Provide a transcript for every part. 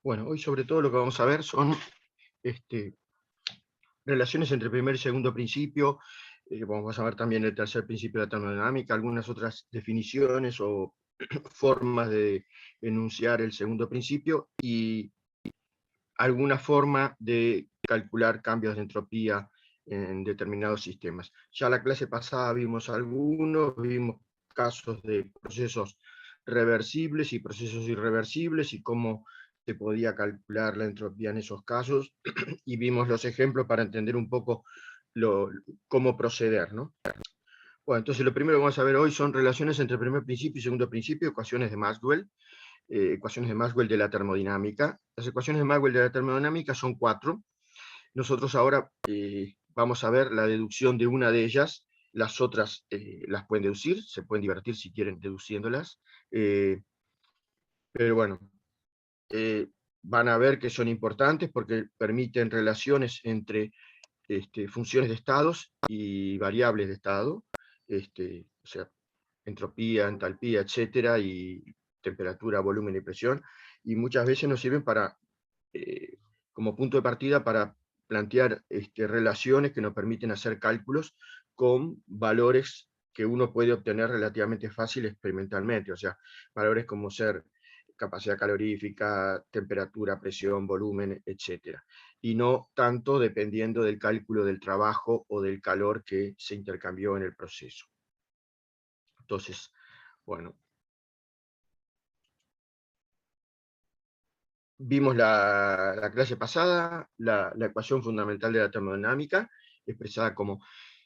Bueno, hoy sobre todo lo que vamos a ver son relaciones entre primer y segundo principio. Vamos a ver también el tercer principio de la termodinámica, algunas otras definiciones o formas de enunciar el segundo principio y alguna forma de calcular cambios de entropía en determinados sistemas. Ya la clase pasada vimos algunos, vimos casos de procesos reversibles y procesos irreversibles y cómo se podía calcular la entropía en esos casos, y vimos los ejemplos para entender un poco cómo proceder, ¿no? Bueno, entonces lo primero que vamos a ver hoy son relaciones entre primer principio y segundo principio, ecuaciones de Maxwell. Ecuaciones de Maxwell de la termodinámica. Las ecuaciones de Maxwell de la termodinámica son 4. Nosotros ahora vamos a ver la deducción de una de ellas. Las otras las pueden deducir, se pueden divertir si quieren deduciéndolas. Pero bueno, van a ver que son importantes porque permiten relaciones entre funciones de estados y variables de estado, o sea, entropía, entalpía, etcétera, y temperatura, volumen y presión, y muchas veces nos sirven para, como punto de partida para plantear relaciones que nos permiten hacer cálculos con valores que uno puede obtener relativamente fácil experimentalmente, o sea, valores como ser capacidad calorífica, temperatura, presión, volumen, etcétera, y no tanto dependiendo del cálculo del trabajo o del calor que se intercambió en el proceso. Entonces, bueno, vimos la clase pasada, la ecuación fundamental de la termodinámica, expresada como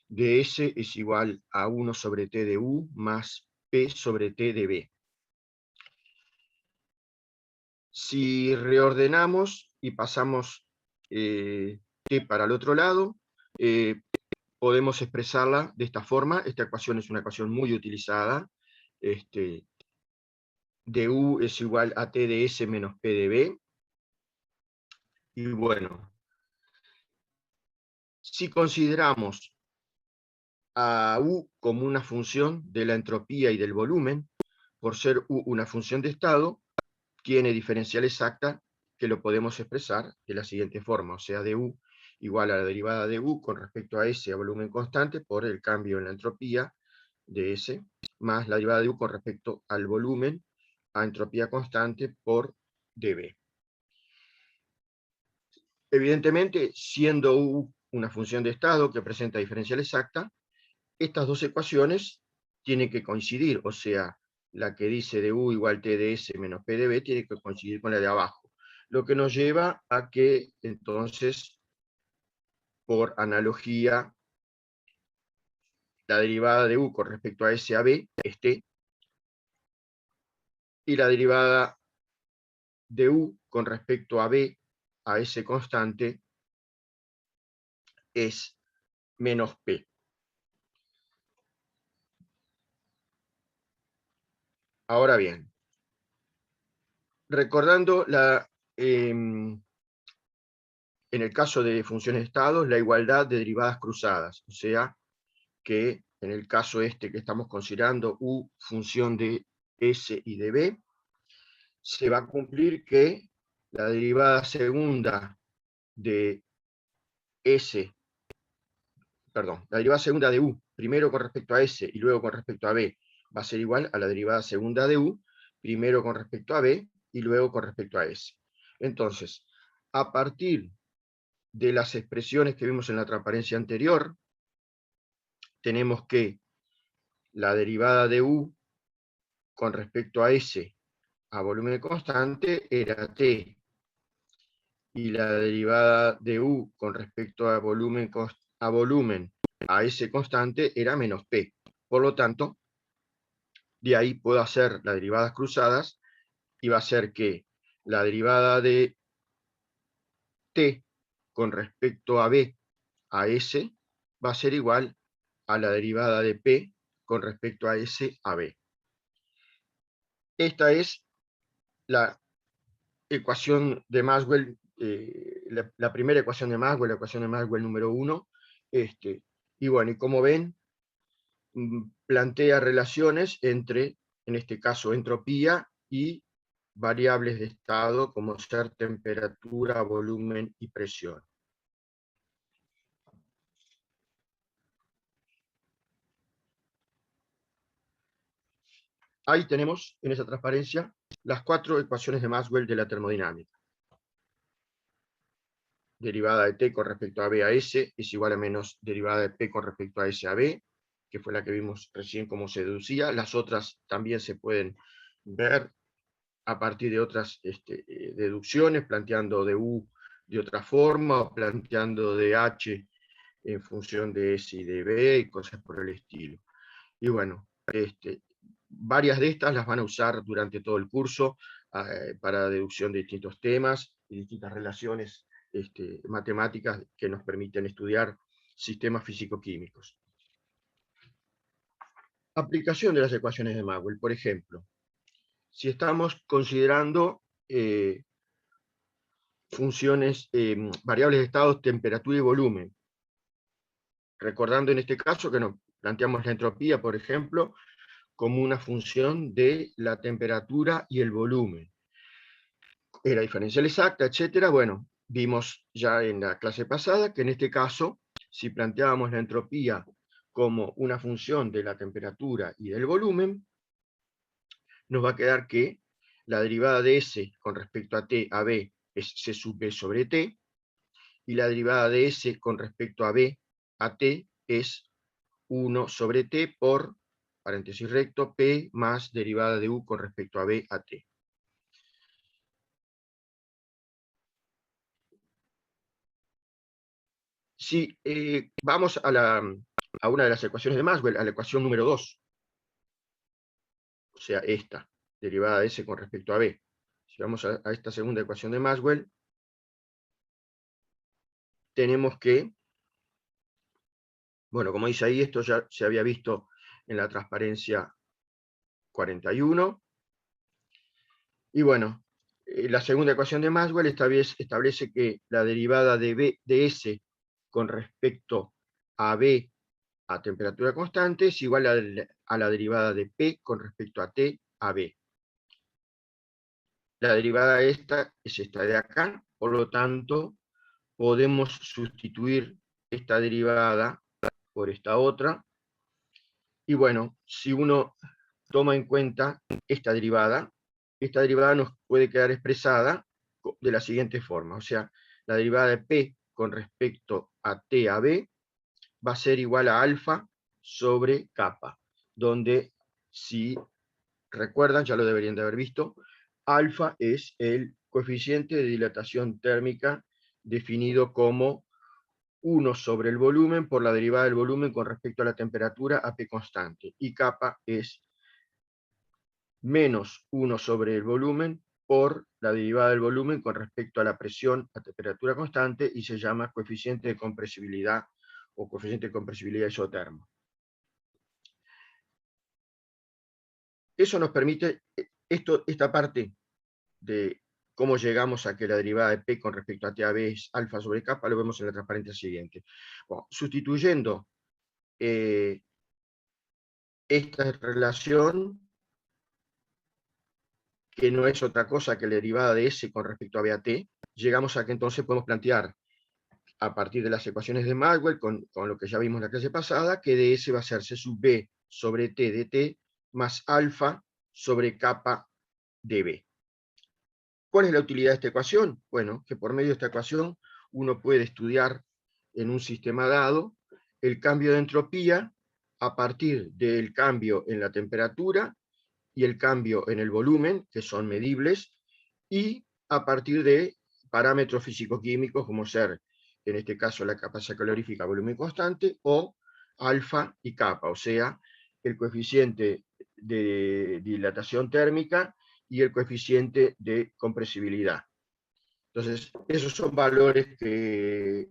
ds es igual a 1 sobre t de u más p sobre t de b. Si reordenamos y pasamos t para el otro lado, podemos expresarla de esta forma. Esta ecuación es una ecuación muy utilizada. Du es igual a t de s menos p de b. Y bueno, si consideramos a U como una función de la entropía y del volumen, por ser U una función de estado, tiene diferencial exacta que lo podemos expresar de la siguiente forma, o sea, du igual a la derivada de U con respecto a S a volumen constante por el cambio en la entropía de S, más la derivada de U con respecto al volumen a entropía constante por dB. Evidentemente, siendo U una función de estado que presenta diferencial exacta, estas dos ecuaciones tienen que coincidir, o sea, la que dice de U igual T de S menos P de B tiene que coincidir con la de abajo, lo que nos lleva a que entonces, por analogía, la derivada de U con respecto a S a B es T, y la derivada de U con respecto a B a S constante es menos P. Ahora bien, recordando en el caso de funciones de estados, la igualdad de derivadas cruzadas, o sea, que en el caso que estamos considerando U función de S y de B, se va a cumplir que la derivada segunda de S, perdón, la derivada segunda de U, primero con respecto a S y luego con respecto a B, va a ser igual a la derivada segunda de U, primero con respecto a B y luego con respecto a S. Entonces, a partir de las expresiones que vimos en la transparencia anterior, tenemos que la derivada de U con respecto a S a volumen constante era T, y la derivada de U con respecto a volumen a S constante era menos P. Por lo tanto, de ahí puedo hacer las derivadas cruzadas y va a ser que la derivada de T con respecto a B a S va a ser igual a la derivada de P con respecto a S a B. Esta es la ecuación de Maxwell, la primera ecuación de Maxwell, la ecuación de Maxwell número 1. Y bueno, y como ven, plantea relaciones entre, en este caso, entropía y variables de estado como ser temperatura, volumen y presión. Ahí tenemos, en esa transparencia, las 4 ecuaciones de Maxwell de la termodinámica. Derivada de T con respecto a B a S es igual a menos derivada de P con respecto a S a B, que fue la que vimos recién cómo se deducía. Las otras también se pueden ver a partir de otras deducciones, planteando de U de otra forma, o planteando de H en función de S y de B, y cosas por el estilo. Y bueno, varias de estas las van a usar durante todo el curso para deducción de distintos temas y distintas relaciones matemáticas que nos permiten estudiar sistemas físico-químicos. Aplicación de las ecuaciones de Maxwell, por ejemplo. Si estamos considerando funciones, variables de estado, temperatura y volumen, recordando en este caso que nos planteamos la entropía, por ejemplo, como una función de la temperatura y el volumen. Era diferencial exacta, etcétera. Bueno, vimos ya en la clase pasada que en este caso, si planteábamos la entropía como una función de la temperatura y del volumen, nos va a quedar que la derivada de S con respecto a T a B es C sub B sobre T, y la derivada de S con respecto a B a T es 1 sobre T por, paréntesis recto, P más derivada de U con respecto a B a T. Si vamos a una de las ecuaciones de Maxwell, a la ecuación número 2, o sea, esta, derivada de S con respecto a B. Si vamos a esta segunda ecuación de Maxwell, tenemos que, bueno, como dice ahí, esto ya se había visto en la transparencia 41. Y bueno, la segunda ecuación de Maxwell establece que la derivada de S con respecto a B a temperatura constante es igual a la derivada de P con respecto a T a B. La derivada esta es esta de acá, por lo tanto, podemos sustituir esta derivada por esta otra. Y bueno, si uno toma en cuenta esta derivada nos puede quedar expresada de la siguiente forma. O sea, la derivada de P con respecto a T a B va a ser igual a alfa sobre kappa, donde, si recuerdan, ya lo deberían de haber visto, alfa es el coeficiente de dilatación térmica definido como 1 sobre el volumen por la derivada del volumen con respecto a la temperatura a P constante, y kappa es menos 1 sobre el volumen por la derivada del volumen con respecto a la presión a temperatura constante, y se llama coeficiente de compresibilidad o coeficiente de compresibilidad isotermo. Eso nos permite, esta parte de cómo llegamos a que la derivada de P con respecto a TAB es alfa sobre kappa, lo vemos en la transparencia siguiente. Bueno, sustituyendo esta relación, que no es otra cosa que la derivada de S con respecto a B a T, llegamos a que entonces podemos plantear, a partir de las ecuaciones de Maxwell, con lo que ya vimos en la clase pasada, que de S va a ser C sub B sobre T de T más alfa sobre kappa de B. ¿Cuál es la utilidad de esta ecuación? Bueno, que por medio de esta ecuación uno puede estudiar en un sistema dado el cambio de entropía a partir del cambio en la temperatura y el cambio en el volumen, que son medibles, y a partir de parámetros físico-químicos como ser, en este caso, la capacidad calorífica volumen constante, o alfa y kappa, o sea, el coeficiente de dilatación térmica y el coeficiente de compresibilidad. Entonces, esos son valores que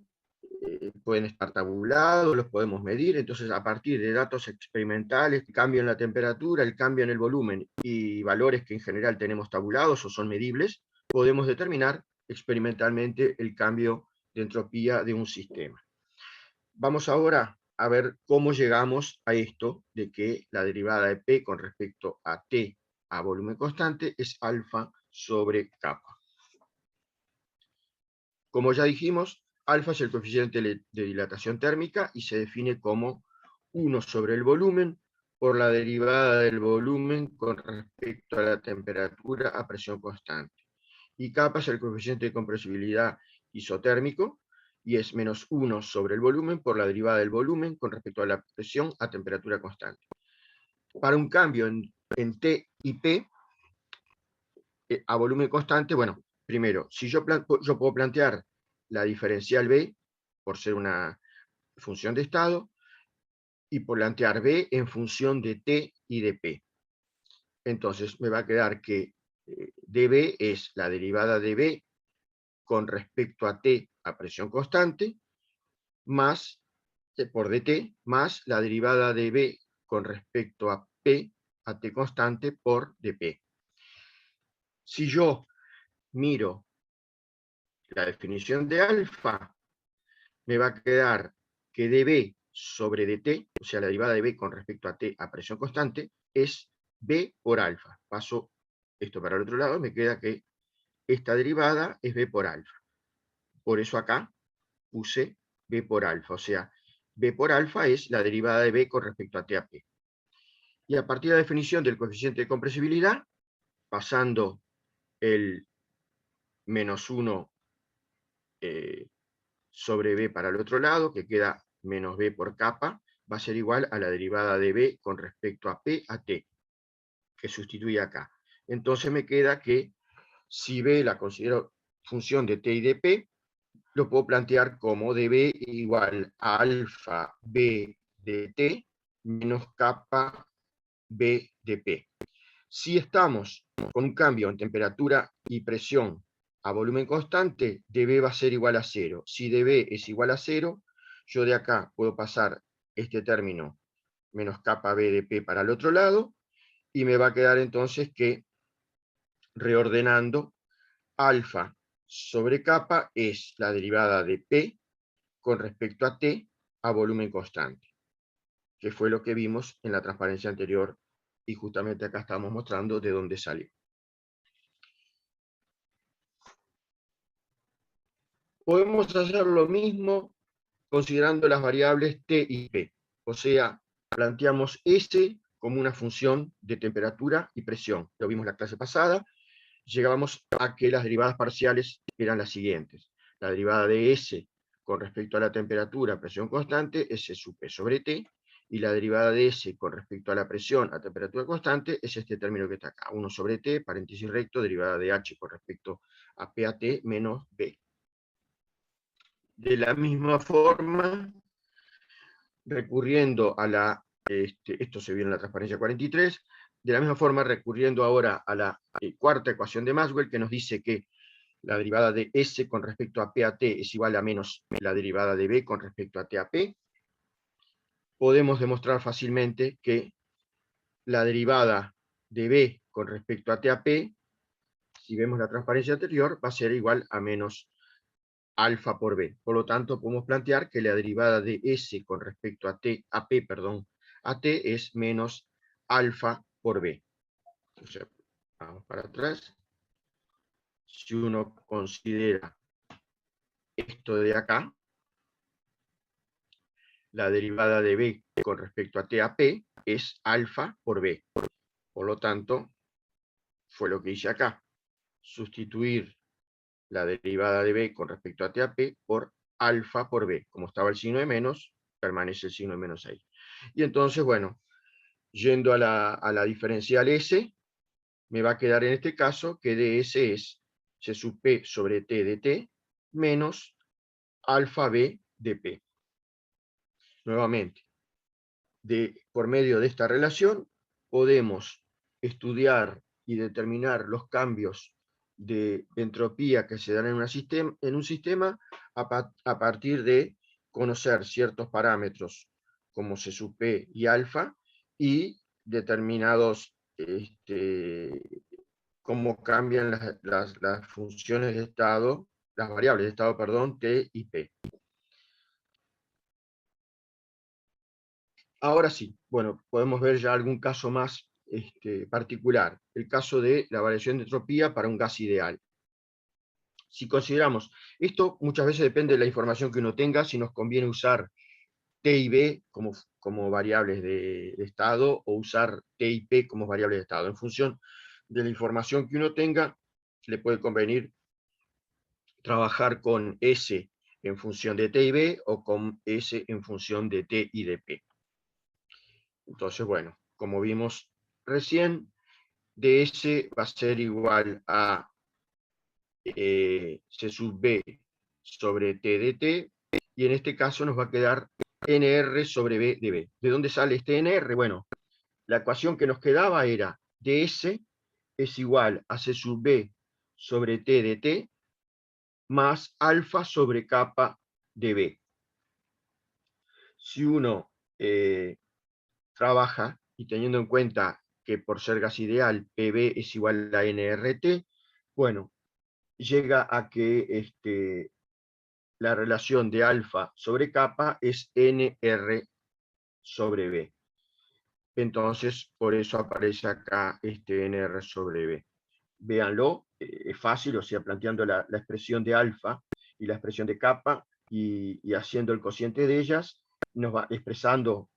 pueden estar tabulados, los podemos medir. Entonces, a partir de datos experimentales, el cambio en la temperatura, el cambio en el volumen y valores que en general tenemos tabulados o son medibles, podemos determinar experimentalmente el cambio de entropía de un sistema. Vamos ahora a ver cómo llegamos a esto de que la derivada de P con respecto a T a volumen constante es alfa sobre kappa. Como ya dijimos, alfa es el coeficiente de dilatación térmica y se define como 1 sobre el volumen por la derivada del volumen con respecto a la temperatura a presión constante. Y kappa es el coeficiente de compresibilidad isotérmico y es menos 1 sobre el volumen por la derivada del volumen con respecto a la presión a temperatura constante. Para un cambio en T y P a volumen constante, bueno, primero, si yo puedo plantear la diferencial B por ser una función de estado y plantear B en función de T y de P. Entonces me va a quedar que dB es la derivada de B con respecto a T a presión constante, más por dt, más la derivada de B con respecto a P a T constante por dP. Si yo miro la definición de alfa, me va a quedar que dB sobre dt, o sea, la derivada de B con respecto a T a presión constante, es B por alfa. Paso esto para el otro lado, me queda que esta derivada es B por alfa. Por eso acá puse B por alfa, o sea, B por alfa es la derivada de B con respecto a T a P. Y a partir de la definición del coeficiente de compresibilidad, pasando el menos 1 sobre B para el otro lado, que queda menos B por kappa, va a ser igual a la derivada de B con respecto a P a T, que sustituye acá. Entonces me queda que si B la considero función de T y de P, lo puedo plantear como dB igual a alfa B de T menos kappa B de P. Si estamos con un cambio en temperatura y presión a volumen constante, dB va a ser igual a 0. Si dB es igual a 0, yo de acá puedo pasar este término menos kappa B de P para el otro lado, y me va a quedar entonces que, reordenando, alfa sobre kappa es la derivada de P con respecto a T a volumen constante, que fue lo que vimos en la transparencia anterior, y justamente acá estamos mostrando de dónde salió. Podemos hacer lo mismo considerando las variables T y P, o sea, planteamos S como una función de temperatura y presión. Lo vimos en la clase pasada, llegábamos a que las derivadas parciales eran las siguientes. La derivada de S con respecto a la temperatura, presión constante, S sub P sobre T, y la derivada de S con respecto a la presión a temperatura constante es este término que está acá, 1 sobre T, paréntesis recto, derivada de H con respecto a P a T menos B. De la misma forma, recurriendo a la, esto se vio en la transparencia 43, de la misma forma recurriendo ahora a la cuarta ecuación de Maxwell, que nos dice que la derivada de S con respecto a P a T es igual a menos la derivada de B con respecto a T a P, podemos demostrar fácilmente que la derivada de B con respecto a T a P, si vemos la transparencia anterior, va a ser igual a menos alfa por B. Por lo tanto, podemos plantear que la derivada de S con respecto a T, a P, perdón, a T es menos alfa por B. O sea, vamos para atrás. Si uno considera esto de acá, la derivada de B con respecto a T a P es alfa por B. Por lo tanto, fue lo que hice acá. Sustituir la derivada de B con respecto a T a P por alfa por B. Como estaba el signo de menos, permanece el signo de menos ahí. Y entonces, bueno, yendo a la diferencial S, me va a quedar en este caso que ds es C sub P sobre T de T menos alfa B de P. Nuevamente, por medio de esta relación, podemos estudiar y determinar los cambios de entropía que se dan en un sistema a partir de conocer ciertos parámetros como C sub P y alfa, y determinados cómo cambian las funciones de estado, las variables de estado, perdón, T y P. Ahora sí, bueno, podemos ver ya algún caso más particular, el caso de la variación de entropía para un gas ideal. Si consideramos, esto muchas veces depende de la información que uno tenga, si nos conviene usar T y B como variables de estado, o usar T y P como variables de estado. En función de la información que uno tenga, le puede convenir trabajar con S en función de T y B, o con S en función de T y de P. Entonces, bueno, como vimos recién, ds va a ser igual a C sub B sobre T de T, y en este caso nos va a quedar NR sobre B de B. ¿De dónde sale este NR? Bueno, la ecuación que nos quedaba era ds es igual a C sub B sobre T de T más alfa sobre kappa de B. Si uno trabaja, y teniendo en cuenta que por ser gas ideal PB es igual a NRT, bueno, llega a que la relación de alfa sobre kappa es NR sobre B. Entonces, por eso aparece acá este NR sobre B. Véanlo, es fácil, o sea, planteando la expresión de alfa y la expresión de kappa, y haciendo el cociente de ellas, nos va expresando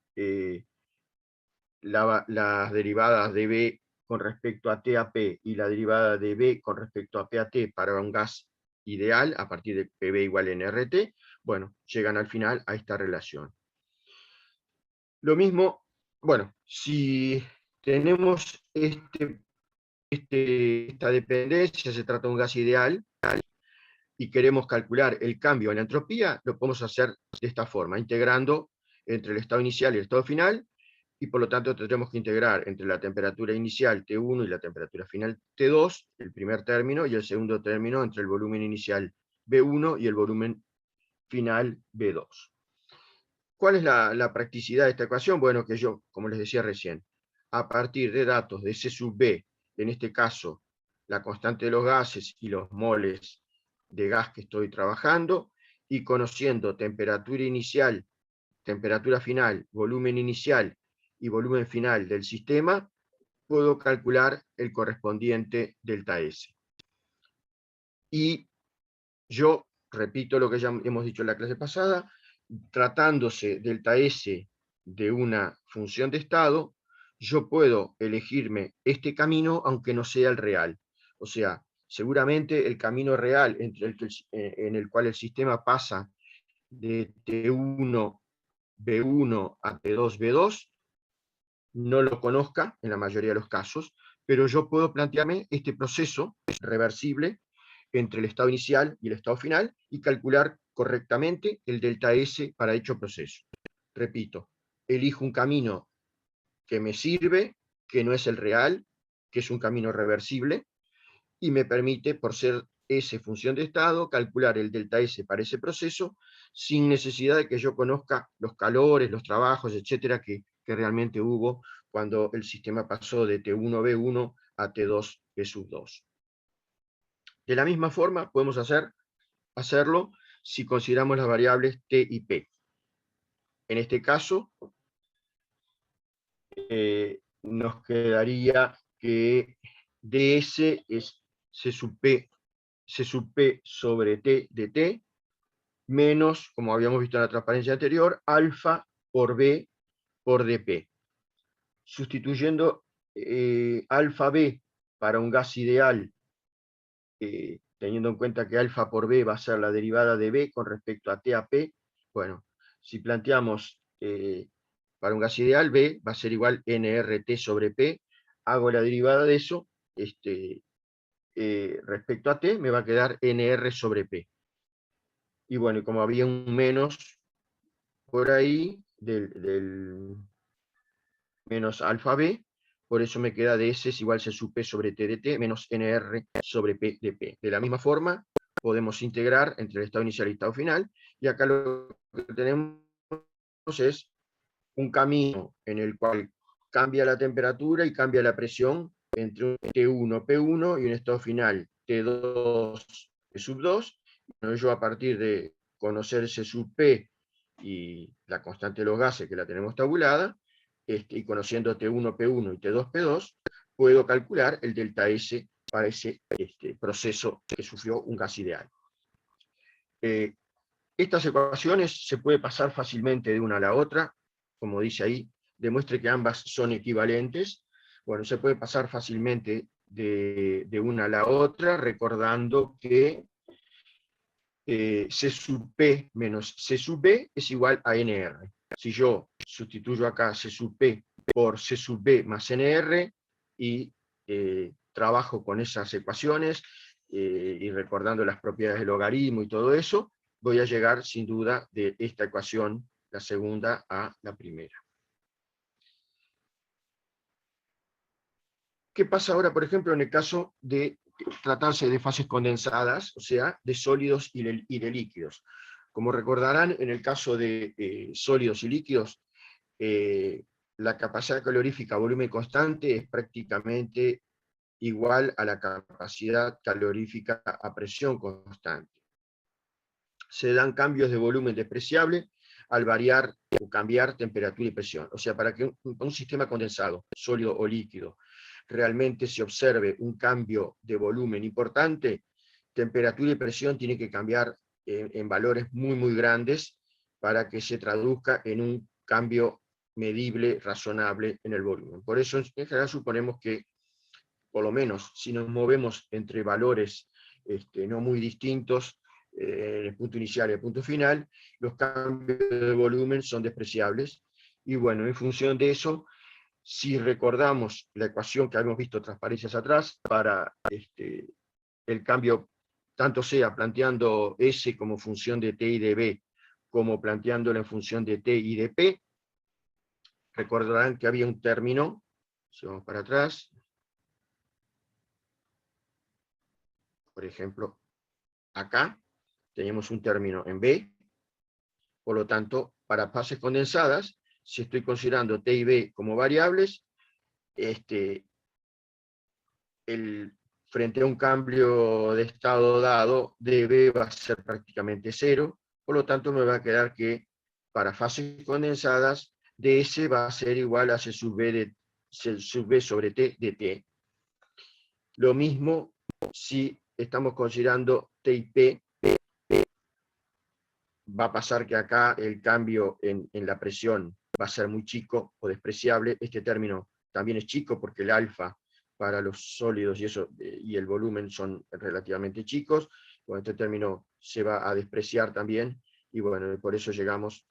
las derivadas de B con respecto a T a P, y la derivada de B con respecto a P a T para un gas ideal, a partir de PB igual a NRT, bueno, llegan al final a esta relación. Lo mismo, bueno, si tenemos esta dependencia, se trata de un gas ideal, y queremos calcular el cambio en la entropía, lo podemos hacer de esta forma, integrando entre el estado inicial y el estado final, y por lo tanto tendremos que integrar entre la temperatura inicial T1 y la temperatura final T2, el primer término, y el segundo término entre el volumen inicial B1 y el volumen final B2. ¿Cuál es la practicidad de esta ecuación? Bueno, que yo, como les decía recién, a partir de datos de C sub B, en este caso la constante de los gases y los moles de gas que estoy trabajando, y conociendo temperatura inicial, temperatura final, volumen inicial y volumen final del sistema, puedo calcular el correspondiente delta S. Y yo repito lo que ya hemos dicho en la clase pasada, tratándose delta S de una función de estado, yo puedo elegirme este camino aunque no sea el real. O sea, seguramente el camino real en el cual el sistema pasa de T1 B1 a T2 B2 no lo conozca en la mayoría de los casos, pero yo puedo plantearme este proceso reversible entre el estado inicial y el estado final, y calcular correctamente el delta S para dicho proceso. Repito, elijo un camino que me sirve, que no es el real, que es un camino reversible, y me permite, por ser S función de estado, calcular el delta S para ese proceso, sin necesidad de que yo conozca los calores, los trabajos, etcétera, que realmente hubo cuando el sistema pasó de T1B1 a T2B2. De la misma forma, podemos hacerlo si consideramos las variables T y P. En este caso, nos quedaría que ds es C sub P sobre T de T, menos, como habíamos visto en la transparencia anterior, alfa por B por dP. Sustituyendo alfa B para un gas ideal, teniendo en cuenta que alfa por B va a ser la derivada de B con respecto a T a P, bueno, si planteamos para un gas ideal, B va a ser igual nRT sobre P, hago la derivada de eso, respecto a T me va a quedar nR sobre P. Y bueno, como había un menos por ahí, del menos alfa B, por eso me queda ds es igual C sub P sobre T de T menos NR sobre P de P. De la misma forma, podemos integrar entre el estado inicial y el estado final, y acá lo que tenemos es un camino en el cual cambia la temperatura y cambia la presión entre un T1, P1 y un estado final T2, P sub 2. Yo, a partir de conocer C sub P y la constante de los gases, que la tenemos tabulada, y conociendo T1, P1 y T2, P2, puedo calcular el delta S para ese proceso que sufrió un gas ideal. Estas ecuaciones se puede pasar fácilmente de una a la otra, como dice ahí, demuestre que ambas son equivalentes. Bueno, se puede pasar fácilmente de una a la otra, recordando que C sub P menos C sub B es igual a NR. Si yo sustituyo acá C sub P por C sub B más NR y trabajo con esas ecuaciones y recordando las propiedades del logaritmo y todo eso, voy a llegar sin duda de esta ecuación, la segunda, a la primera. ¿Qué pasa ahora, por ejemplo, en el caso de tratarse de fases condensadas, o sea, de sólidos y de líquidos? Como recordarán, en el caso de sólidos y líquidos, la capacidad calorífica a volumen constante es prácticamente igual a la capacidad calorífica a presión constante. Se dan cambios de volumen despreciable al variar o cambiar temperatura y presión. O sea, para que un sistema condensado, sólido o líquido, realmente se observe un cambio de volumen importante, temperatura y presión tienen que cambiar en valores muy, muy grandes para que se traduzca en un cambio medible, razonable en el volumen. Por eso, en general, suponemos que, por lo menos, si nos movemos entre valores no muy distintos, en el punto inicial y el punto final, los cambios de volumen son despreciables. Y bueno, en función de eso, si recordamos la ecuación que habíamos visto transparencias atrás, para el cambio, tanto sea planteando S como función de T y de B, como planteándolo en función de T y de P, recordarán que había un término, si vamos para atrás, por ejemplo, acá tenemos un término en B, por lo tanto, para fases condensadas, si estoy considerando T y B como variables, frente a un cambio de estado dado, dB va a ser prácticamente cero, por lo tanto me va a quedar que para fases condensadas, ds va a ser igual a C sub B sobre T de T. Lo mismo si estamos considerando T y P, va a pasar que acá el cambio en la presión va a ser muy chico o despreciable. Este término también es chico porque el alfa para los sólidos y el volumen son relativamente chicos. Bueno, este término se va a despreciar también, y bueno, por eso llegamos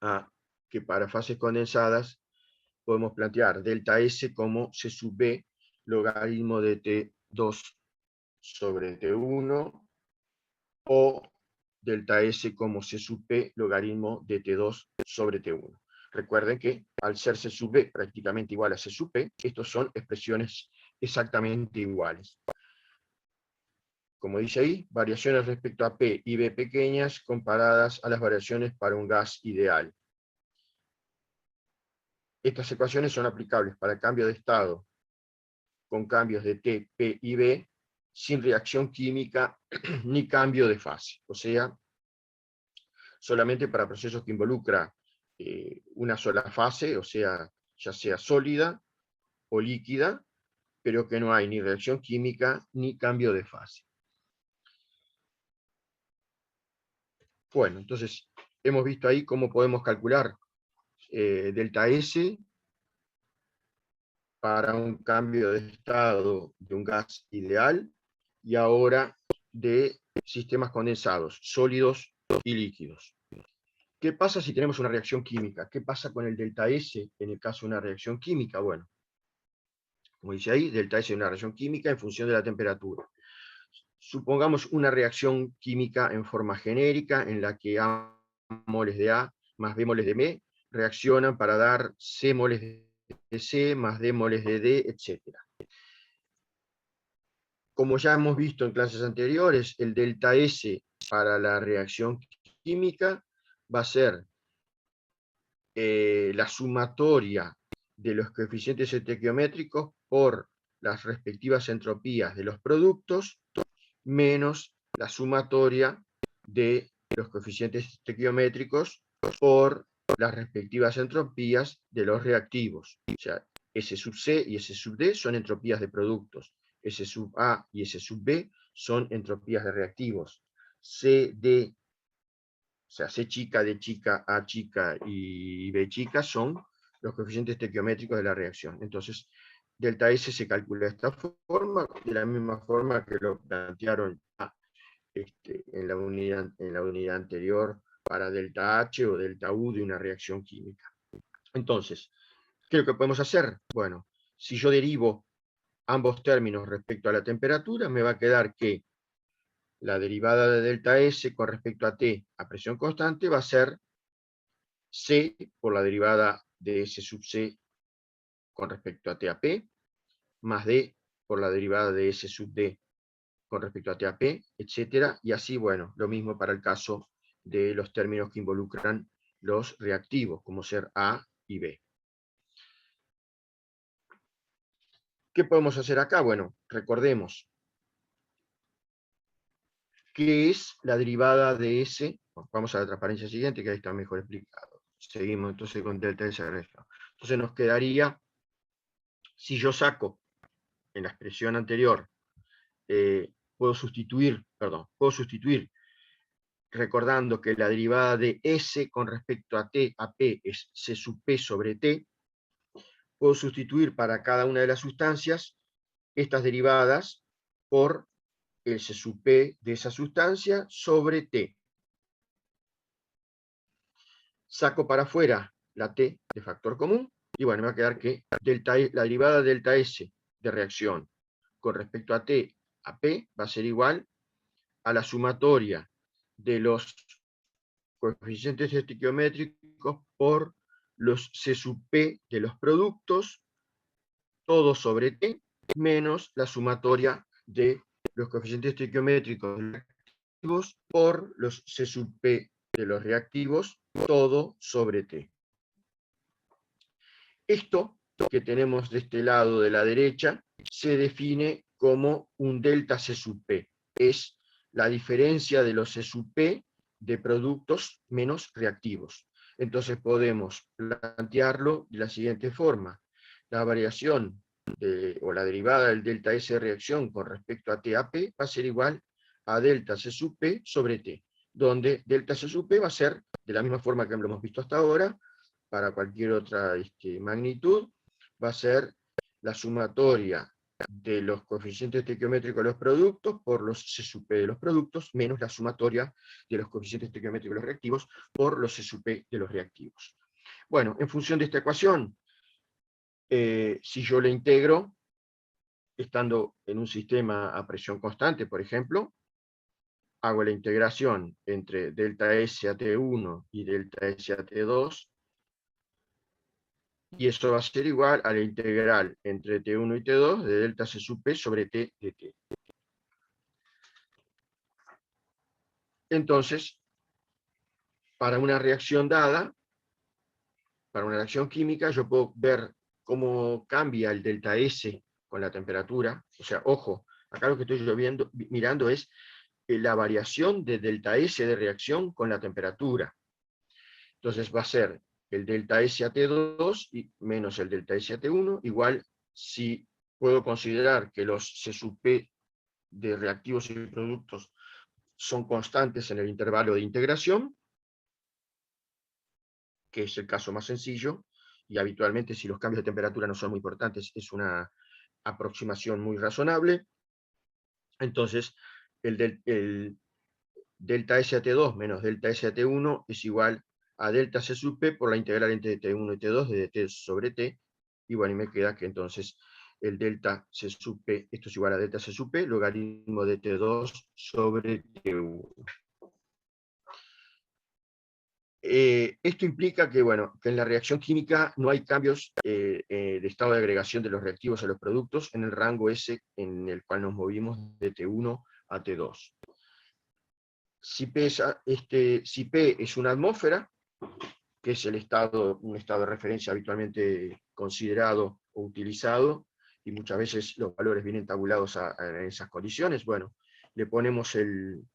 a que para fases condensadas podemos plantear delta S como C sub B logaritmo de T2 sobre T1, o delta S como C sub P logaritmo de T2 sobre T1. Recuerden que al ser C sub B prácticamente igual a C sub P, estos son expresiones exactamente iguales. Como dice ahí, variaciones respecto a P y B pequeñas comparadas a las variaciones para un gas ideal. Estas ecuaciones son aplicables para el cambio de estado con cambios de T, P y B sin reacción química ni cambio de fase. O sea, solamente para procesos que involucra una sola fase, o sea, ya sea sólida o líquida, pero que no hay ni reacción química ni cambio de fase. Bueno, entonces hemos visto ahí cómo podemos calcular delta S para un cambio de estado de un gas ideal, y ahora de sistemas condensados, sólidos y líquidos. ¿Qué pasa si tenemos una reacción química? ¿Qué pasa con el delta S en el caso de una reacción química? Bueno, como dice ahí, delta S es una reacción química en función de la temperatura. Supongamos una reacción química en forma genérica en la que A moles de A más B moles de B reaccionan para dar C moles de C más D moles de D, etc. Como ya hemos visto en clases anteriores, el delta S para la reacción química va a ser la sumatoria de los coeficientes estequiométricos por las respectivas entropías de los productos, menos la sumatoria de los coeficientes estequiométricos por las respectivas entropías de los reactivos. O sea, S sub C y S sub D son entropías de productos. S sub A y S sub B son entropías de reactivos. C, D, o sea, C chica, D chica, A chica y B chica son los coeficientes estequiométricos de la reacción. Entonces, delta S se calcula de esta forma, de la misma forma que lo plantearon en la unidad anterior para delta H o delta U de una reacción química. Entonces, ¿qué es lo que podemos hacer? Bueno, si yo derivo ambos términos respecto a la temperatura, me va a quedar que la derivada de delta S con respecto a T a presión constante va a ser C por la derivada de S sub C con respecto a T a P, más D por la derivada de S sub D con respecto a TAP, etcétera, y así, bueno, lo mismo para el caso de los términos que involucran los reactivos, como ser A y B. ¿Qué podemos hacer acá? Bueno, recordemos, ¿qué es la derivada de S? Bueno, vamos a la transparencia siguiente, que ahí está mejor explicado. Seguimos entonces con delta S región. Entonces nos quedaría, si yo saco en la expresión anterior, puedo sustituir recordando que la derivada de S con respecto a T a P es C sub P sobre T, puedo sustituir para cada una de las sustancias estas derivadas por el C sub P de esa sustancia sobre T. Saco para afuera la T de factor común, y bueno, me va a quedar que la derivada de delta S de reacción con respecto a T a P va a ser igual a la sumatoria de los coeficientes estequiométricos por los C sub P de los productos, todo sobre T, menos la sumatoria de los coeficientes estequiométricos de los reactivos por los C sub P de los reactivos, todo sobre T. Esto que tenemos de este lado de la derecha se define como un delta C sub P. Es la diferencia de los C sub P de productos menos reactivos. Entonces podemos plantearlo de la siguiente forma. La variación o la derivada del delta S de reacción con respecto a TAP va a ser igual a delta C sub P sobre T, donde delta C sub P va a ser, de la misma forma que lo hemos visto hasta ahora, para cualquier otra magnitud, va a ser la sumatoria de los coeficientes estequiométricos de los productos por los C sub P de los productos, menos la sumatoria de los coeficientes estequiométricos de los reactivos por los C sub P de los reactivos. Bueno, en función de esta ecuación, si yo le integro, estando en un sistema a presión constante, por ejemplo, hago la integración entre delta S a T1 y delta S a T2, y eso va a ser igual a la integral entre T1 y T2 de delta C sub P sobre T de T. Entonces, para una reacción dada, para una reacción química, yo puedo ver cómo cambia el delta S con la temperatura. O sea, ojo, acá lo que estoy mirando es la variación de delta S de reacción con la temperatura. Entonces va a ser el delta S a T2 y menos el delta S a T1, igual si puedo considerar que los C sub P de reactivos y productos son constantes en el intervalo de integración, que es el caso más sencillo, y habitualmente si los cambios de temperatura no son muy importantes, es una aproximación muy razonable. Entonces, el delta S a T2 menos delta S a T1 es igual a delta C sub P por la integral entre T1 y T2 de T sobre T, y bueno, y me queda que entonces el delta C sub P, esto es igual a delta C sub P, logaritmo de T2 sobre T1. Esto implica que, bueno, que en la reacción química no hay cambios de estado de agregación de los reactivos a los productos en el rango S en el cual nos movimos de T1 a T2. Si P es una atmósfera, que es un estado de referencia habitualmente considerado o utilizado, y muchas veces los valores vienen tabulados a esas condiciones, bueno, le ponemos el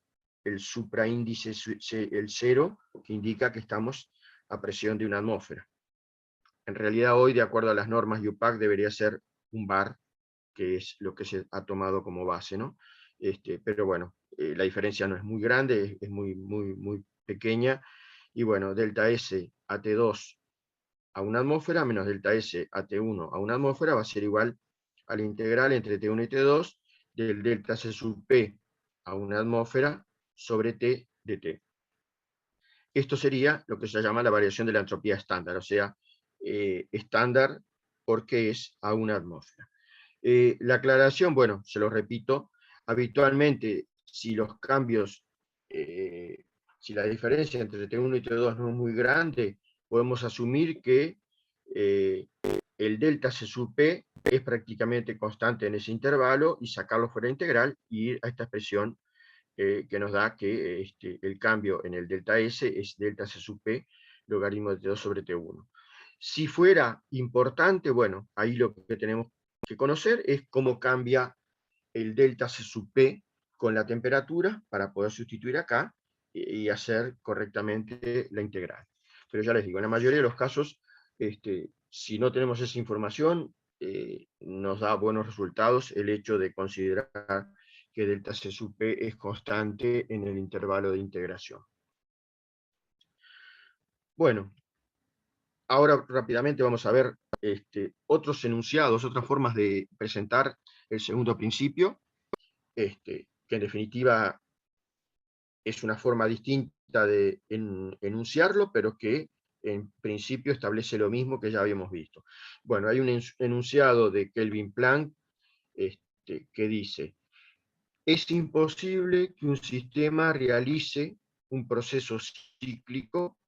supraíndice, el 0, que indica que estamos a presión de una atmósfera. En realidad hoy, de acuerdo a las normas UPAC, debería ser un bar, que es lo que se ha tomado como base, ¿no? Pero bueno, la diferencia no es muy grande, es muy pequeña, y bueno, delta S a T2 a una atmósfera menos delta S a T1 a una atmósfera va a ser igual a la integral entre T1 y T2 del delta C sub P a una atmósfera sobre T de T. Esto sería lo que se llama la variación de la entropía estándar, o sea, estándar porque es a una atmósfera. La aclaración, bueno, se lo repito, habitualmente si los cambios, si la diferencia entre T1 y T2 no es muy grande, podemos asumir que el delta C sub P es prácticamente constante en ese intervalo y sacarlo fuera integral y ir a esta expresión que nos da que el cambio en el delta S es delta C sub P logaritmo de T2 sobre T1. Si fuera importante, bueno, ahí lo que tenemos que conocer es cómo cambia el delta C sub P con la temperatura para poder sustituir acá y hacer correctamente la integral. Pero ya les digo, en la mayoría de los casos, si no tenemos esa información, nos da buenos resultados el hecho de considerar que delta C sub P es constante en el intervalo de integración. Bueno, ahora rápidamente vamos a ver otros enunciados, otras formas de presentar el segundo principio, que en definitiva es una forma distinta de enunciarlo, pero que en principio establece lo mismo que ya habíamos visto. Bueno, hay un enunciado de Kelvin Planck que dice: es imposible que un sistema realice un proceso cíclico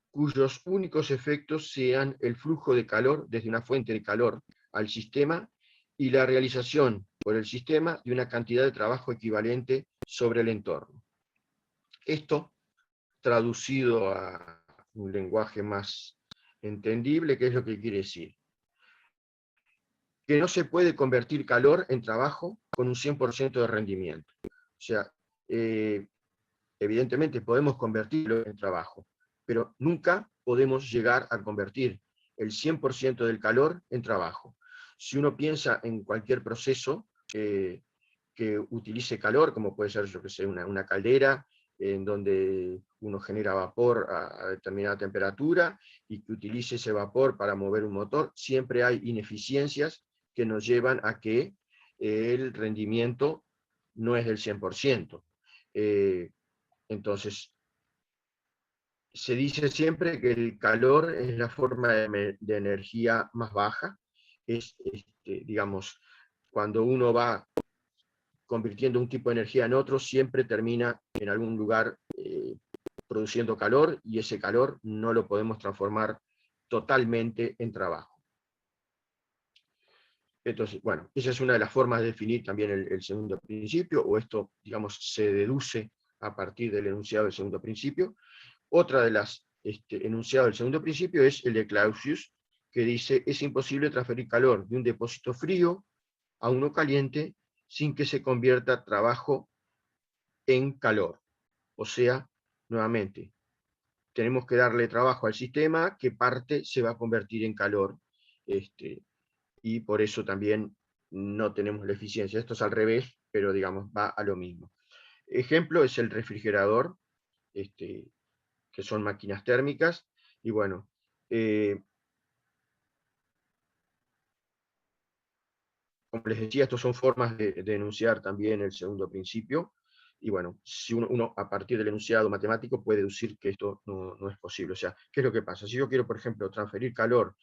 cuyos únicos efectos sean el flujo de calor desde una fuente de calor al sistema y la realización por el sistema de una cantidad de trabajo equivalente sobre el entorno. Esto, traducido a un lenguaje más entendible, ¿qué es lo que quiere decir? Que no se puede convertir calor en trabajo con un 100% de rendimiento. O sea, evidentemente podemos convertirlo en trabajo, pero nunca podemos llegar a convertir el 100% del calor en trabajo. Si uno piensa en cualquier proceso que utilice calor, como puede ser, yo que sé, una caldera, en donde uno genera vapor a determinada temperatura y que utilice ese vapor para mover un motor, siempre hay ineficiencias que nos llevan a que el rendimiento no es del 100%. Entonces, se dice siempre que el calor es la forma de energía más baja. Digamos, cuando uno va convirtiendo un tipo de energía en otro, siempre termina en algún lugar produciendo calor, y ese calor no lo podemos transformar totalmente en trabajo. Entonces, bueno, esa es una de las formas de definir también el segundo principio, o esto, digamos, se deduce a partir del enunciado del segundo principio. Otra de las enunciados del segundo principio es el de Clausius, que dice: es imposible transferir calor de un depósito frío a uno caliente sin que se convierta trabajo en calor. O sea, nuevamente, tenemos que darle trabajo al sistema, que parte se va a convertir en calor, y por eso también no tenemos la eficiencia. Esto es al revés, pero digamos, va a lo mismo. Ejemplo es el refrigerador, que son máquinas térmicas, y bueno, como les decía, estas son formas de enunciar también el segundo principio, y bueno, si uno a partir del enunciado matemático puede deducir que esto no es posible. O sea, ¿qué es lo que pasa? Si yo quiero, por ejemplo, transferir calor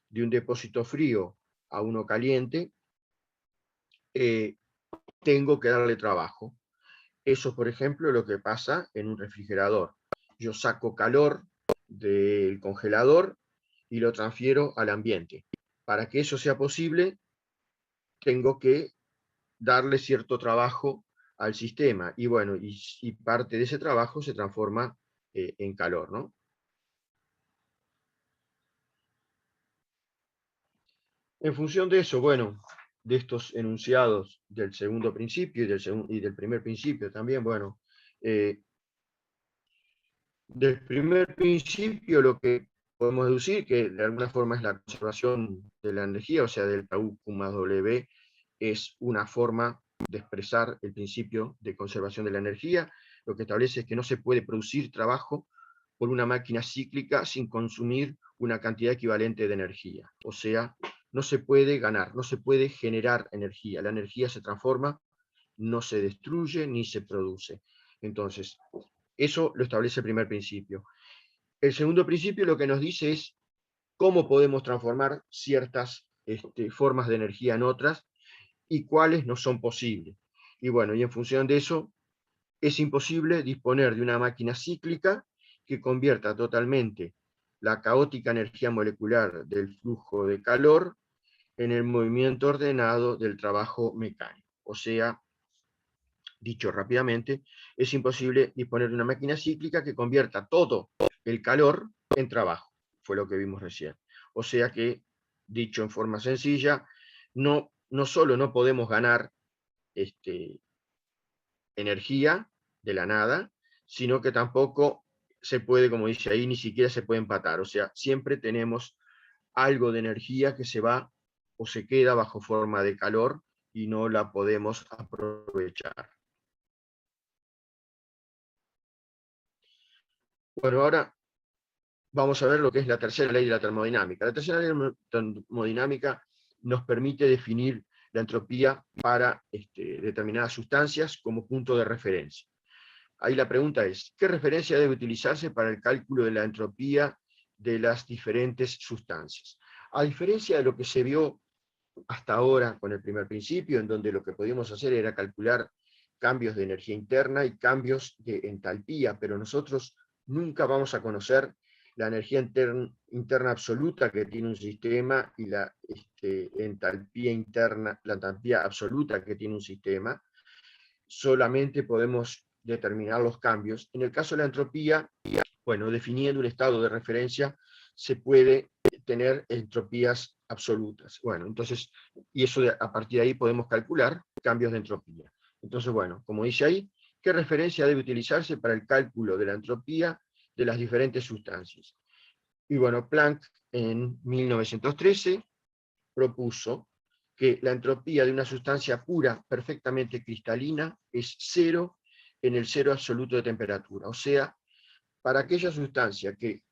de un depósito frío a uno caliente, tengo que darle trabajo. Eso, por ejemplo, es lo que pasa en un refrigerador. Yo saco calor del congelador y lo transfiero al ambiente. Para que eso sea posible, tengo que darle cierto trabajo al sistema. Y bueno, y parte de ese trabajo se transforma en calor, ¿no? En función de eso, bueno, de estos enunciados del segundo principio y del primer principio también, bueno, Del primer principio lo que podemos deducir, que de alguna forma es la conservación de la energía, o sea, delta U más W, es una forma de expresar el principio de conservación de la energía. Lo que establece es que no se puede producir trabajo por una máquina cíclica sin consumir una cantidad equivalente de energía. O sea, no se puede ganar, no se puede generar energía. La energía se transforma, no se destruye ni se produce. Entonces, eso lo establece el primer principio. El segundo principio lo que nos dice es cómo podemos transformar ciertas formas de energía en otras y cuáles no son posibles. Y bueno, y en función de eso, es imposible disponer de una máquina cíclica que convierta totalmente la caótica energía molecular del flujo de calor en el movimiento ordenado del trabajo mecánico. O sea, dicho rápidamente, es imposible disponer de una máquina cíclica que convierta todo el calor en trabajo. Fue lo que vimos recién. O sea que, dicho en forma sencilla, no solo no podemos ganar energía de la nada, sino que tampoco se puede, como dice ahí, ni siquiera se puede empatar. O sea, siempre tenemos algo de energía que se va o se queda bajo forma de calor y no la podemos aprovechar. Bueno, ahora vamos a ver lo que es la tercera ley de la termodinámica. La tercera ley de la termodinámica nos permite definir la entropía para determinadas sustancias como punto de referencia. Ahí la pregunta es, ¿qué referencia debe utilizarse para el cálculo de la entropía de las diferentes sustancias? A diferencia de lo que se vio hasta ahora con el primer principio, en donde lo que podíamos hacer era calcular cambios de energía interna y cambios de entalpía, pero nosotros nunca vamos a conocer la energía interna absoluta que tiene un sistema y la entalpía interna, la entalpía absoluta que tiene un sistema. Solamente podemos determinar los cambios. En el caso de la entropía, bueno, definiendo un estado de referencia, se puede tener entropías absolutas. Bueno, entonces, y eso a partir de ahí podemos calcular cambios de entropía. Entonces, bueno, como dice ahí, ¿qué referencia debe utilizarse para el cálculo de la entropía de las diferentes sustancias? Y bueno, Planck en 1913 propuso que la entropía de una sustancia pura, perfectamente cristalina, es cero en el cero absoluto de temperatura. O sea, para aquella sustancia que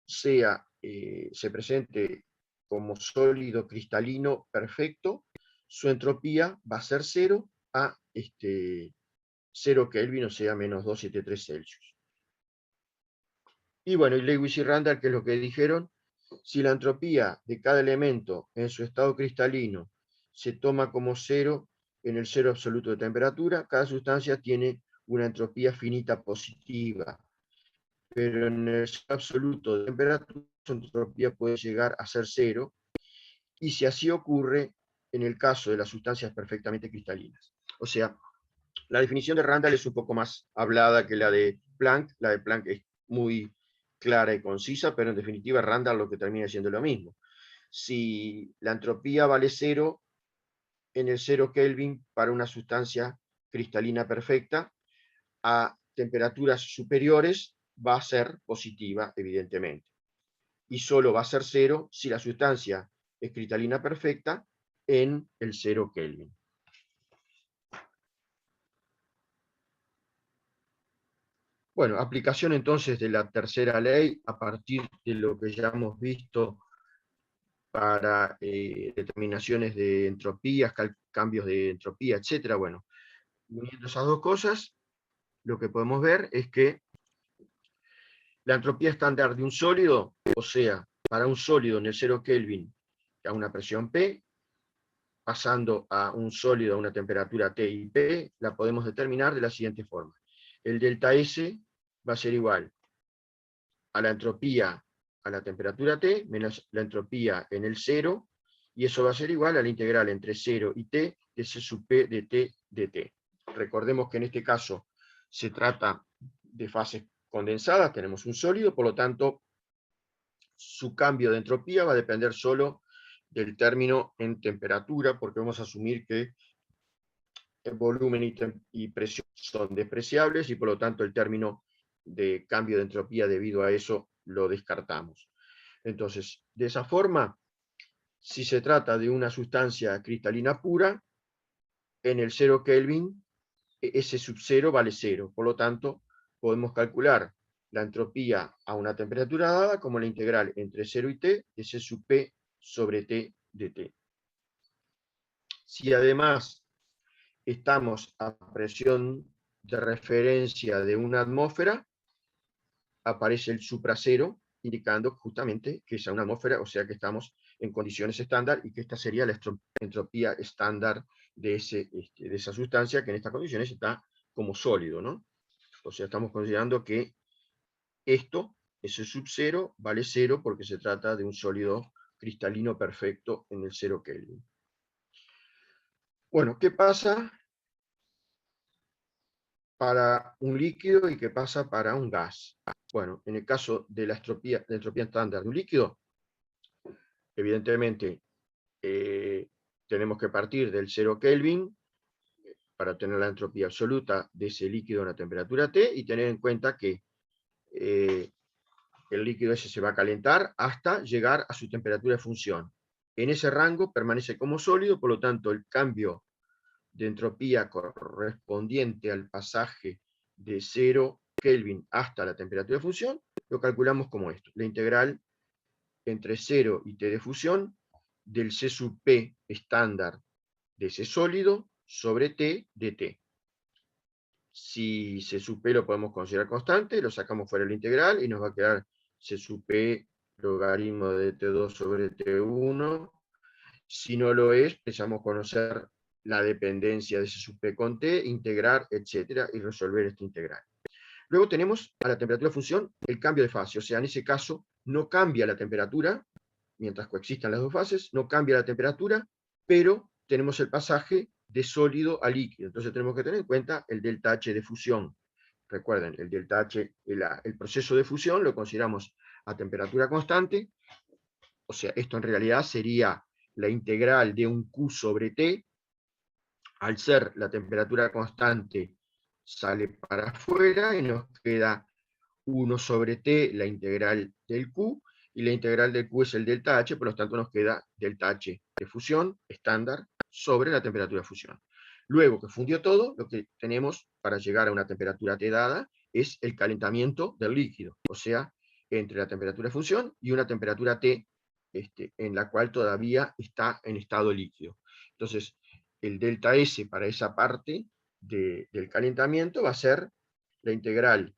se presente como sólido cristalino perfecto, su entropía va a ser cero a 0 Kelvin, o sea, menos 273 Celsius. Y bueno, y Lewis y Randall, ¿qué es lo que dijeron? Si la entropía de cada elemento en su estado cristalino se toma como cero en el cero absoluto de temperatura, cada sustancia tiene una entropía finita positiva, pero en el cero absoluto de temperatura su entropía puede llegar a ser cero, y si así ocurre en el caso de las sustancias perfectamente cristalinas. O sea, la definición de Randall es un poco más hablada que la de Planck es muy clara y concisa, pero en definitiva Randall lo que termina siendo lo mismo. Si la entropía vale cero en el 0 Kelvin para una sustancia cristalina perfecta, a temperaturas superiores va a ser positiva, evidentemente. Y solo va a ser cero si la sustancia es cristalina perfecta en el 0 Kelvin. Bueno, aplicación entonces de la tercera ley a partir de lo que ya hemos visto para determinaciones de entropías, cambios de entropía, etc. Bueno, uniendo esas dos cosas, lo que podemos ver es que la entropía estándar de un sólido, o sea, para un sólido en el 0 Kelvin a una presión P, pasando a un sólido a una temperatura T y P, la podemos determinar de la siguiente forma. El delta S va a ser igual a la entropía a la temperatura T menos la entropía en el 0, y eso va a ser igual a la integral entre 0 y T de C sub P de T de T. Recordemos que en este caso se trata de fases condensadas, tenemos un sólido, por lo tanto su cambio de entropía va a depender solo del término en temperatura, porque vamos a asumir que el volumen y presión son despreciables, y por lo tanto el término de cambio de entropía debido a eso lo descartamos. Entonces, de esa forma, si se trata de una sustancia cristalina pura, en el 0 Kelvin, ese sub 0 vale 0. Por lo tanto, podemos calcular la entropía a una temperatura dada como la integral entre 0 y T de C sub P sobre T de T. Si además estamos a presión de referencia de una atmósfera, aparece el supracero, indicando justamente que es una atmósfera, o sea que estamos en condiciones estándar y que esta sería la entropía estándar de esa sustancia que en estas condiciones está como sólido, ¿no? O sea, estamos considerando que esto, ese sub 0, vale 0 porque se trata de un sólido cristalino perfecto en el 0 Kelvin. Bueno, ¿qué pasa para un líquido y qué pasa para un gas? Bueno, en el caso de la entropía estándar de un líquido, evidentemente tenemos que partir del 0 Kelvin para tener la entropía absoluta de ese líquido a una temperatura T y tener en cuenta que el líquido ese se va a calentar hasta llegar a su temperatura de función. En ese rango permanece como sólido, por lo tanto el cambio de entropía correspondiente al pasaje de 0 Kelvin hasta la temperatura de fusión, lo calculamos como esto, la integral entre 0 y T de fusión del C sub P estándar de ese sólido sobre T de T. Si C sub P lo podemos considerar constante, lo sacamos fuera de la integral y nos va a quedar C sub P logaritmo de T2 sobre T1. Si no lo es, empezamos a conocer la dependencia de C sub P con T, integrar, etcétera, y resolver esta integral. Luego tenemos a la temperatura de fusión el cambio de fase, o sea, en ese caso no cambia la temperatura, mientras coexistan las dos fases, no cambia la temperatura, pero tenemos el pasaje de sólido a líquido. Entonces tenemos que tener en cuenta el delta H de fusión. Recuerden, el delta H, el proceso de fusión lo consideramos a temperatura constante, o sea, esto en realidad sería la integral de un Q sobre T. Al ser la temperatura constante, sale para afuera y nos queda 1 sobre T, la integral del Q, y la integral del Q es el delta H, por lo tanto nos queda delta H de fusión estándar sobre la temperatura de fusión. Luego que fundió todo, lo que tenemos para llegar a una temperatura T dada es el calentamiento del líquido, o sea, entre la temperatura de fusión y una temperatura T en la cual todavía está en estado líquido. Entonces, el delta S para esa parte del calentamiento va a ser la integral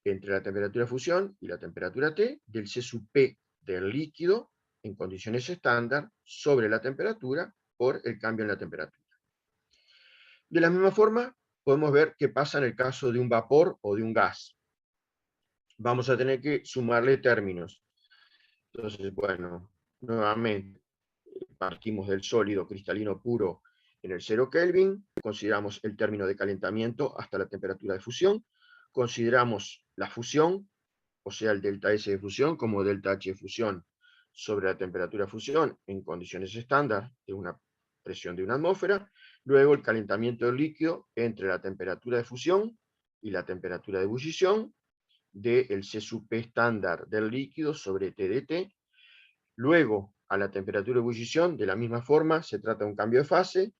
entre la temperatura de fusión y la temperatura T del C sub P del líquido en condiciones estándar sobre la temperatura por el cambio en la temperatura. De la misma forma, podemos ver qué pasa en el caso de un vapor o de un gas. Vamos a tener que sumarle términos. Entonces, bueno, nuevamente, partimos del sólido cristalino puro en el 0 Kelvin, consideramos el término de calentamiento hasta la temperatura de fusión, consideramos la fusión, o sea, el delta S de fusión como delta H de fusión sobre la temperatura de fusión en condiciones estándar de una presión de una atmósfera, luego el calentamiento del líquido entre la temperatura de fusión y la temperatura de ebullición del C sub P estándar del líquido sobre T de T. Luego, a la temperatura de ebullición, de la misma forma, se trata de un cambio de fase.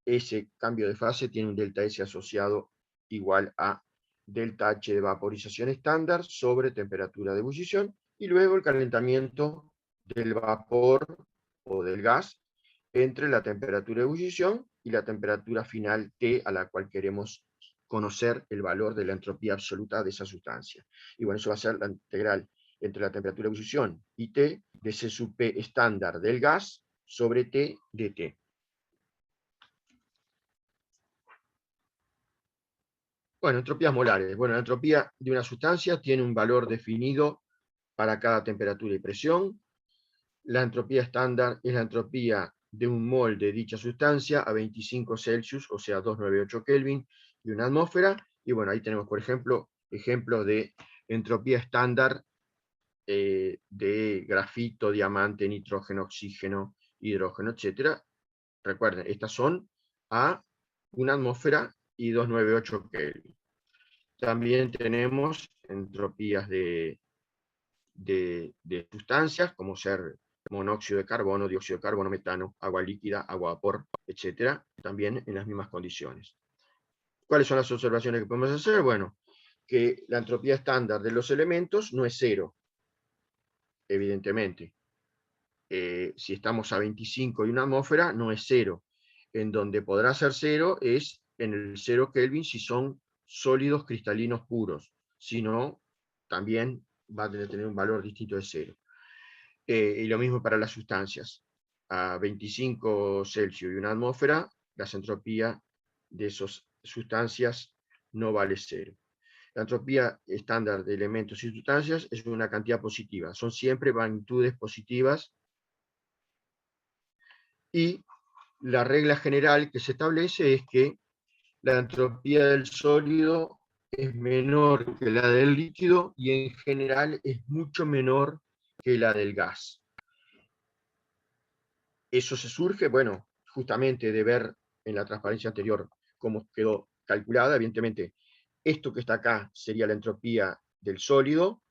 Ese cambio de fase tiene un delta S asociado igual a delta H de vaporización estándar sobre temperatura de ebullición, y luego el calentamiento del vapor o del gas entre la temperatura de ebullición y la temperatura final T a la cual queremos conocer el valor de la entropía absoluta de esa sustancia. Y bueno, eso va a ser la integral entre la temperatura de ebullición y T de C sub P estándar del gas sobre T de T. Bueno, entropías molares. Bueno, la entropía de una sustancia tiene un valor definido para cada temperatura y presión. La entropía estándar es la entropía de un mol de dicha sustancia a 25 Celsius, o sea, 298 Kelvin, de una atmósfera. Y bueno, ahí tenemos, por ejemplo, ejemplos de entropía estándar de grafito, diamante, nitrógeno, oxígeno, hidrógeno, etc. Recuerden, estas son a una atmósfera y 298 Kelvin. también tenemos entropías de sustancias, como ser monóxido de carbono, dióxido de carbono, metano, agua líquida, agua a vapor, etcétera, también en las mismas condiciones. ¿Cuáles son las observaciones que podemos hacer? Bueno, que la entropía estándar de los elementos no es cero, evidentemente. Si estamos a 25 y una atmósfera, no es cero. En donde podrá ser cero es en el 0 Kelvin si son sólidos cristalinos puros. Si no, también va a tener un valor distinto de cero. Y lo mismo para las sustancias. A 25 Celsius y una atmósfera, la entropía de esas sustancias no vale cero. La entropía estándar de elementos y sustancias es una cantidad positiva. Son siempre magnitudes positivas. Y la regla general que se establece es que la entropía del sólido es menor que la del líquido y en general es mucho menor que la del gas. Eso se surge, bueno, justamente de ver en la transparencia anterior cómo quedó calculada. Evidentemente, esto que está acá sería la entropía del sólido,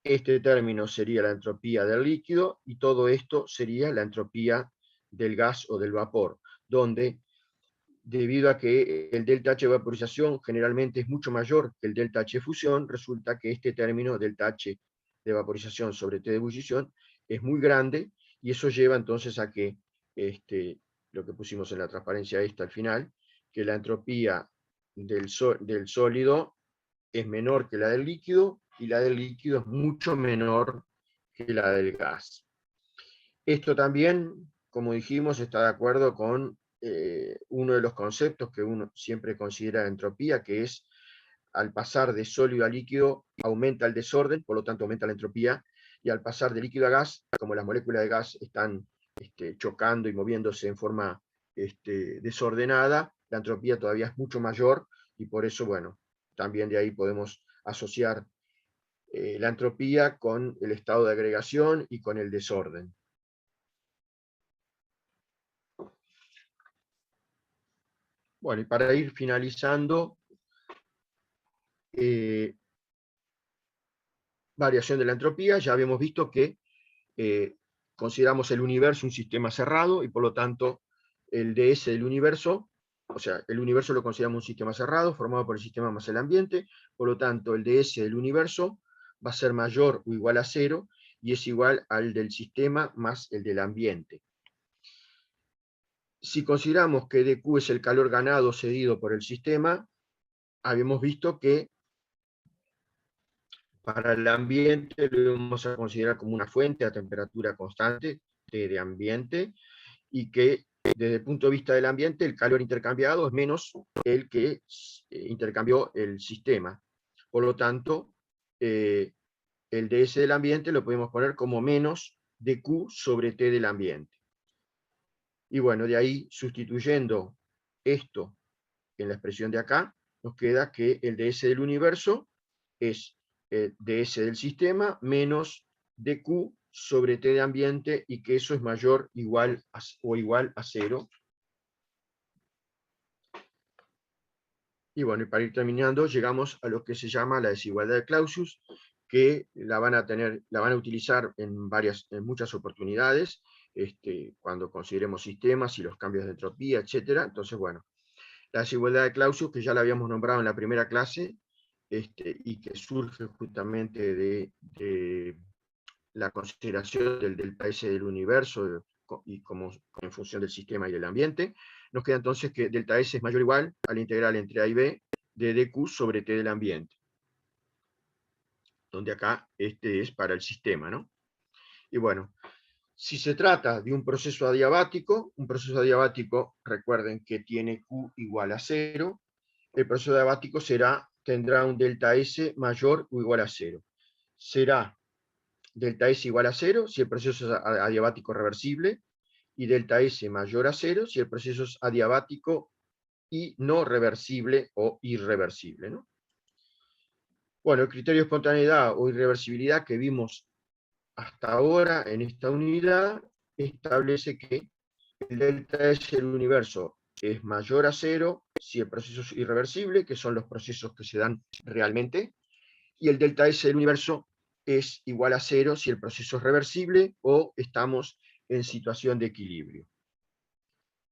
este término sería la entropía del líquido, y todo esto sería la entropía del gas o del vapor, donde, debido a que el delta H de vaporización generalmente es mucho mayor que el delta H de fusión, resulta que este término delta H de vaporización sobre T de ebullición es muy grande, y eso lleva entonces a que, lo que pusimos en la transparencia esta al final, que la entropía del sólido es menor que la del líquido, y la del líquido es mucho menor que la del gas. Esto también, como dijimos, está de acuerdo con uno de los conceptos que uno siempre considera entropía, que es al pasar de sólido a líquido aumenta el desorden, por lo tanto aumenta la entropía, y al pasar de líquido a gas, como las moléculas de gas están chocando y moviéndose en forma desordenada, la entropía todavía es mucho mayor, y por eso, bueno, también de ahí podemos asociar la entropía con el estado de agregación y con el desorden. Bueno, y para ir finalizando, variación de la entropía, ya habíamos visto que consideramos el universo un sistema cerrado, y por lo tanto el ds del universo, o sea, el universo lo consideramos un sistema cerrado, formado por el sistema más el ambiente, por lo tanto el ds del universo va a ser mayor o igual a 0, y es igual al del sistema más el del ambiente. Si consideramos que dq es el calor ganado cedido por el sistema, habíamos visto que para el ambiente lo vamos a considerar como una fuente a temperatura constante de ambiente, y que desde el punto de vista del ambiente el calor intercambiado es menos el que intercambió el sistema. Por lo tanto, el ds del ambiente lo podemos poner como menos dq sobre T del ambiente. Y bueno, de ahí, sustituyendo esto en la expresión de acá, nos queda que el ds del universo es ds del sistema menos dq sobre T de ambiente, y que eso es mayor o igual a 0. Y bueno, y para ir terminando, llegamos a lo que se llama la desigualdad de Clausius, que la van a utilizar en muchas oportunidades, cuando consideremos sistemas y los cambios de entropía, etc. Entonces, bueno, la desigualdad de Clausius, que ya la habíamos nombrado en la primera clase, y que surge justamente de la consideración del delta S del universo, y como en función del sistema y del ambiente, nos queda entonces que delta S es mayor o igual a la integral entre A y B de dq sobre T del ambiente, donde acá es para el sistema, ¿no? Y bueno, si se trata de un proceso adiabático, recuerden que tiene Q igual a 0, el proceso adiabático tendrá un delta S mayor o igual a 0. Será delta S igual a 0 si el proceso es adiabático reversible, y delta S mayor a 0 si el proceso es adiabático y no reversible o irreversible, ¿no? Bueno, el criterio de espontaneidad o irreversibilidad que vimos hasta ahora en esta unidad establece que el delta S del universo es mayor a 0 si el proceso es irreversible, que son los procesos que se dan realmente, y el delta S del universo es igual a 0 si el proceso es reversible o estamos en situación de equilibrio.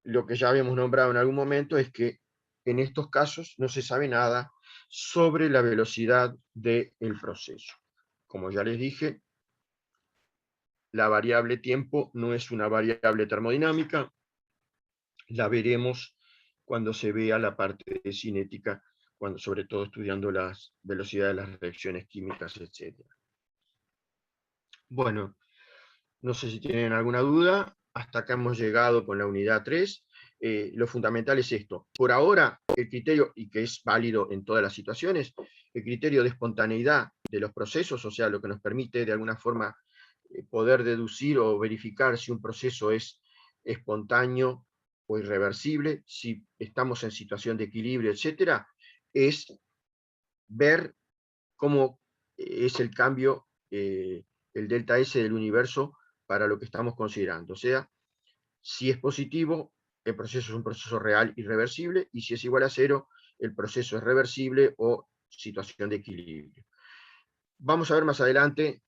Lo que ya habíamos nombrado en algún momento es que en estos casos no se sabe nada sobre la velocidad del proceso. Como ya les dije, la variable tiempo no es una variable termodinámica, la veremos cuando se vea la parte de cinética, cuando, sobre todo estudiando las velocidades de las reacciones químicas, etc. Bueno, no sé si tienen alguna duda, hasta acá hemos llegado con la unidad 3. Lo fundamental es esto. Por ahora, el criterio, y que es válido en todas las situaciones, el criterio de espontaneidad de los procesos, o sea, lo que nos permite de alguna forma poder deducir o verificar si un proceso es espontáneo o irreversible, si estamos en situación de equilibrio, etcétera, es ver cómo es el cambio, el delta S del universo para lo que estamos considerando. O sea, si es positivo, el proceso es un proceso real irreversible, y si es igual a 0, el proceso es reversible o situación de equilibrio. Vamos a ver más adelante,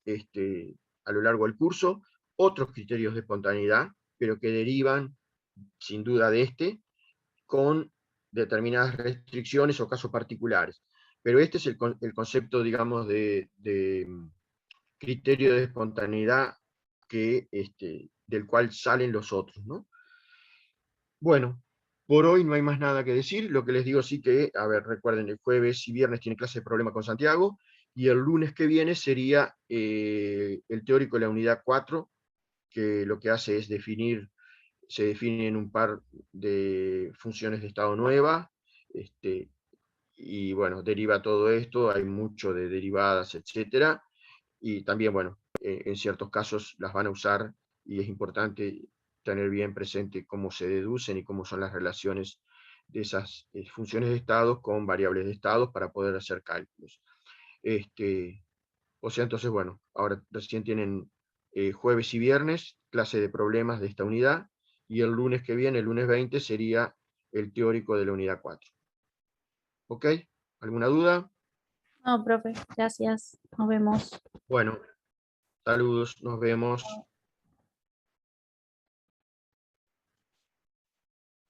a lo largo del curso, otros criterios de espontaneidad, pero que derivan sin duda de con determinadas restricciones o casos particulares. Pero este es el concepto, digamos, de criterio de espontaneidad del cual salen los otros, ¿no? Bueno, por hoy no hay más nada que decir. Lo que les digo sí que, a ver, recuerden, el jueves y viernes tiene clase de problema con Santiago, y el lunes que viene sería el teórico de la unidad 4, que lo que hace es se definen un par de funciones de estado nueva, y bueno, deriva todo esto, hay mucho de derivadas, etcétera, y también, bueno, en ciertos casos las van a usar, y es importante tener bien presente cómo se deducen y cómo son las relaciones de esas funciones de estados con variables de estados para poder hacer cálculos. O sea, entonces, bueno, ahora recién tienen jueves y viernes clase de problemas de esta unidad, y el lunes que viene, el lunes 20, sería el teórico de la unidad 4. ¿Ok? ¿Alguna duda? No, profe, gracias. Nos vemos. Bueno, saludos, nos vemos.